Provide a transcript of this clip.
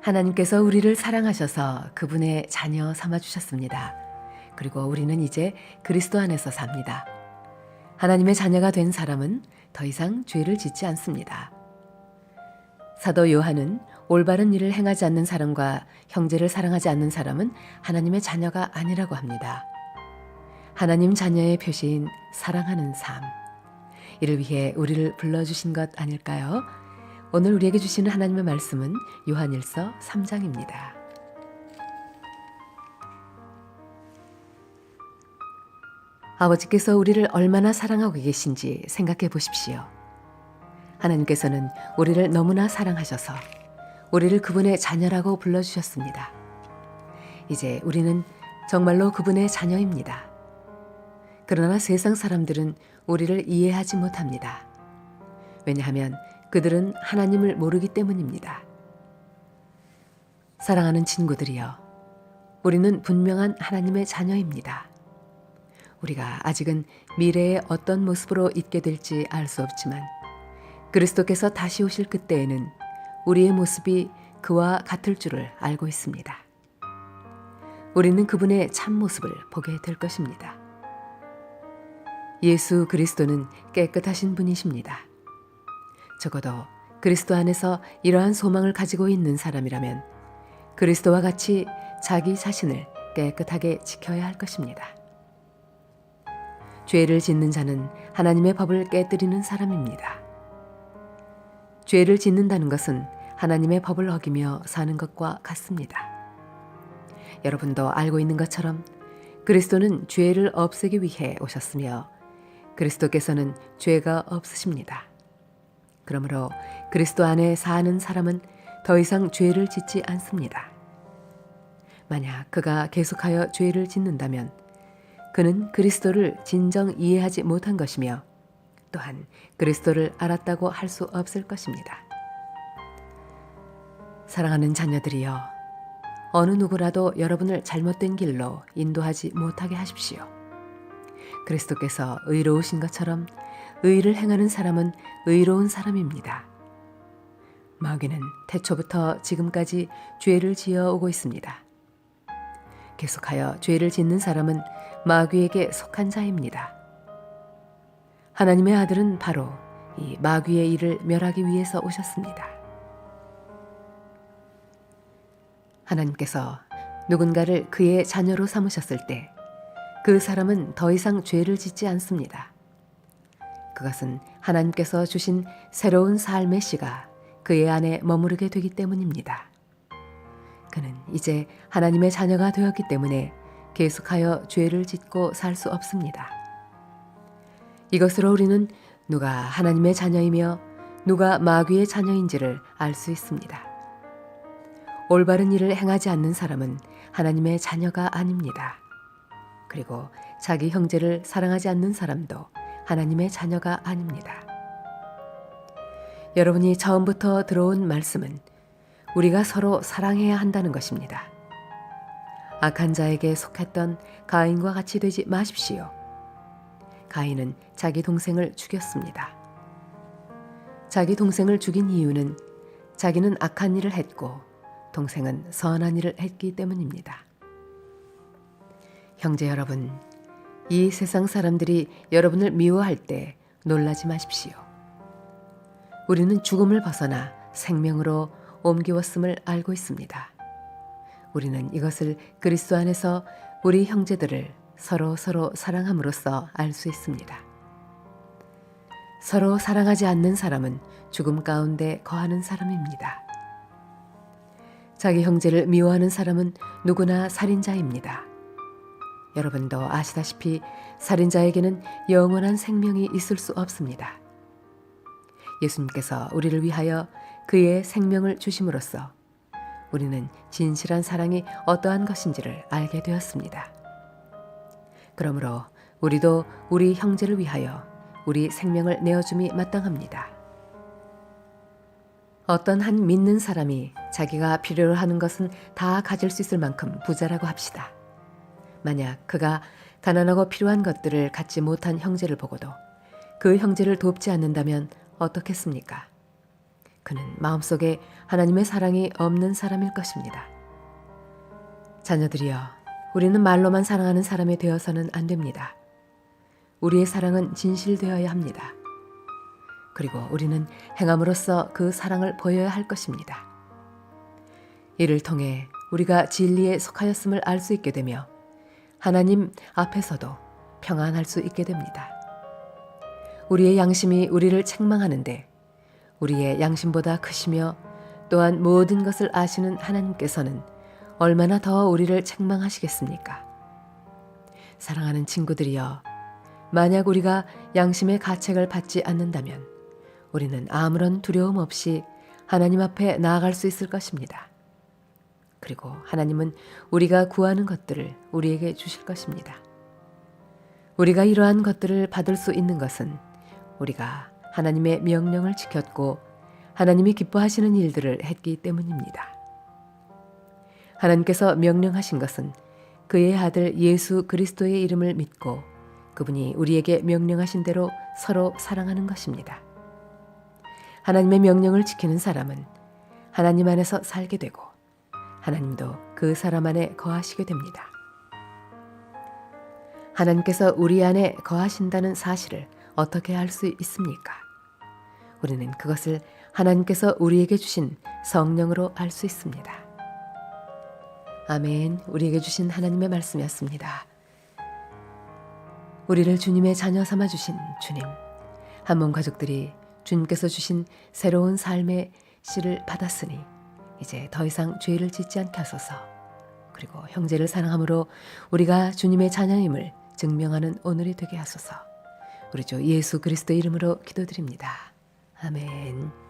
하나님께서 우리를 사랑하셔서 그분의 자녀 삼아 주셨습니다. 그리고 우리는 이제 그리스도 안에서 삽니다. 하나님의 자녀가 된 사람은 더 이상 죄를 짓지 않습니다. 사도 요한은 올바른 일을 행하지 않는 사람과 형제를 사랑하지 않는 사람은 하나님의 자녀가 아니라고 합니다. 하나님 자녀의 표시인 사랑하는 삶. 이를 위해 우리를 불러주신 것 아닐까요? 오늘 우리에게 주시는 하나님의 말씀은 요한일서 3장입니다. 아버지께서 우리를 얼마나 사랑하고 계신지 생각해 보십시오. 하나님께서는 우리를 너무나 사랑하셔서 우리를 그분의 자녀라고 불러주셨습니다. 이제 우리는 정말로 그분의 자녀입니다. 그러나 세상 사람들은 우리를 이해하지 못합니다. 왜냐하면 그들은 하나님을 모르기 때문입니다. 사랑하는 친구들이여, 우리는 분명한 하나님의 자녀입니다. 우리가 아직은 미래에 어떤 모습으로 있게 될지 알 수 없지만 그리스도께서 다시 오실 그때에는 우리의 모습이 그와 같을 줄을 알고 있습니다. 우리는 그분의 참모습을 보게 될 것입니다. 예수 그리스도는 깨끗하신 분이십니다. 적어도 그리스도 안에서 이러한 소망을 가지고 있는 사람이라면 그리스도와 같이 자기 자신을 깨끗하게 지켜야 할 것입니다. 죄를 짓는 자는 하나님의 법을 깨뜨리는 사람입니다. 죄를 짓는다는 것은 하나님의 법을 어기며 사는 것과 같습니다. 여러분도 알고 있는 것처럼 그리스도는 죄를 없애기 위해 오셨으며 그리스도께서는 죄가 없으십니다. 그러므로 그리스도 안에 사는 사람은 더 이상 죄를 짓지 않습니다. 만약 그가 계속하여 죄를 짓는다면 그는 그리스도를 진정 이해하지 못한 것이며 또한 그리스도를 알았다고 할 수 없을 것입니다. 사랑하는 자녀들이여, 어느 누구라도 여러분을 잘못된 길로 인도하지 못하게 하십시오. 그리스도께서 의로우신 것처럼 의를 행하는 사람은 의로운 사람입니다. 마귀는 태초부터 지금까지 죄를 지어 오고 있습니다. 계속하여 죄를 짓는 사람은 마귀에게 속한 자입니다. 하나님의 아들은 바로 이 마귀의 일을 멸하기 위해서 오셨습니다. 하나님께서 누군가를 그의 자녀로 삼으셨을 때 그 사람은 더 이상 죄를 짓지 않습니다. 그것은 하나님께서 주신 새로운 삶의 씨가 그의 안에 머무르게 되기 때문입니다. 그는 이제 하나님의 자녀가 되었기 때문에 계속하여 죄를 짓고 살 수 없습니다. 이것으로 우리는 누가 하나님의 자녀이며 누가 마귀의 자녀인지를 알 수 있습니다. 올바른 일을 행하지 않는 사람은 하나님의 자녀가 아닙니다. 그리고 자기 형제를 사랑하지 않는 사람도 하나님의 자녀가 아닙니다. 여러분이 처음부터 들어온 말씀은 우리가 서로 사랑해야 한다는 것입니다. 악한 자에게 속했던 가인과 같이 되지 마십시오. 가인은 자기 동생을 죽였습니다. 자기 동생을 죽인 이유는 자기는 악한 일을 했고 동생은 선한 일을 했기 때문입니다. 형제 여러분, 이 세상 사람들이 여러분을 미워할 때 놀라지 마십시오. 우리는 죽음을 벗어나 생명으로 옮기웠음을 알고 있습니다. 우리는 이것을 그리스도 안에서 우리 형제들을 서로 사랑함으로써 알 수 있습니다. 서로 사랑하지 않는 사람은 죽음 가운데 거하는 사람입니다. 자기 형제를 미워하는 사람은 누구나 살인자입니다. 여러분도 아시다시피 살인자에게는 영원한 생명이 있을 수 없습니다. 예수님께서 우리를 위하여 그의 생명을 주심으로써 우리는 진실한 사랑이 어떠한 것인지를 알게 되었습니다. 그러므로 우리도 우리 형제를 위하여 우리 생명을 내어줌이 마땅합니다. 어떤 한 믿는 사람이 자기가 필요로 하는 것은 다 가질 수 있을 만큼 부자라고 합시다. 만약 그가 가난하고 필요한 것들을 갖지 못한 형제를 보고도 그 형제를 돕지 않는다면 어떻겠습니까? 그는 마음속에 하나님의 사랑이 없는 사람일 것입니다. 자녀들이여, 우리는 말로만 사랑하는 사람이 되어서는 안 됩니다. 우리의 사랑은 진실되어야 합니다. 그리고 우리는 행함으로써 그 사랑을 보여야 할 것입니다. 이를 통해 우리가 진리에 속하였음을 알 수 있게 되며 하나님 앞에서도 평안할 수 있게 됩니다. 우리의 양심이 우리를 책망하는데 우리의 양심보다 크시며 또한 모든 것을 아시는 하나님께서는 얼마나 더 우리를 책망하시겠습니까? 사랑하는 친구들이여, 만약 우리가 양심의 가책을 받지 않는다면 우리는 아무런 두려움 없이 하나님 앞에 나아갈 수 있을 것입니다. 그리고 하나님은 우리가 구하는 것들을 우리에게 주실 것입니다. 우리가 이러한 것들을 받을 수 있는 것은 우리가 하나님의 명령을 지켰고 하나님이 기뻐하시는 일들을 했기 때문입니다. 하나님께서 명령하신 것은 그의 아들 예수 그리스도의 이름을 믿고 그분이 우리에게 명령하신 대로 서로 사랑하는 것입니다. 하나님의 명령을 지키는 사람은 하나님 안에서 살게 되고 하나님도 그 사람 안에 거하시게 됩니다. 하나님께서 우리 안에 거하신다는 사실을 어떻게 알 수 있습니까? 우리는 그것을 하나님께서 우리에게 주신 성령으로 알 수 있습니다. 아멘. 우리에게 주신 하나님의 말씀이었습니다. 우리를 주님의 자녀 삼아 주신 주님, 한 몸 가족들이 주님께서 주신 새로운 삶의 씨를 받았으니 이제 더 이상 죄를 짓지 않게 하소서. 그리고 형제를 사랑함으로 우리가 주님의 자녀임을 증명하는 오늘이 되게 하소서. 우리 주 예수 그리스도 이름으로 기도드립니다. 아멘.